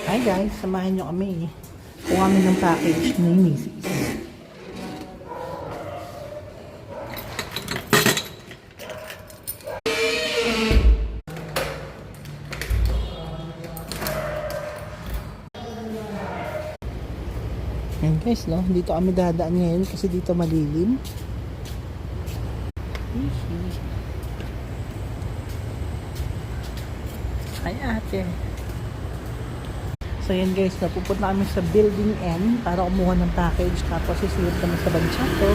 Hi guys, samahan nyo kami. Kuha kami ng package ni Macy's. Ayan guys, no? Dito kami dadaan ngayon kasi dito malilim. Hi ate. So yan guys, napupunta kami sa Building N para kumuha ng package, tapos sisilip kami sa Bansyato.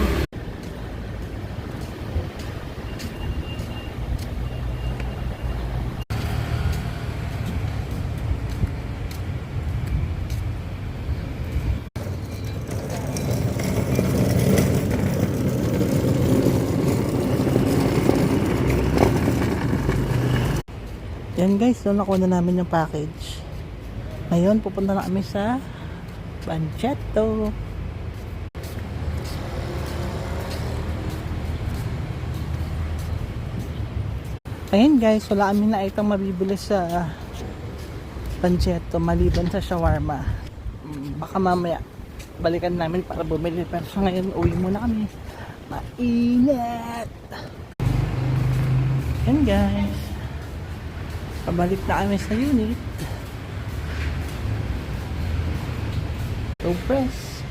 Yan guys, so nakuha na namin yung package. Ngayon, pupunta na kami sa Bansyato. Ayan guys, wala kami na itong mabibili sa Bansyato maliban sa shawarma. Baka mamaya balikan namin para bumili, pero sa ngayon uwi muna kami. Mainit! Ayan guys, pabalik na kami sa unit. So press.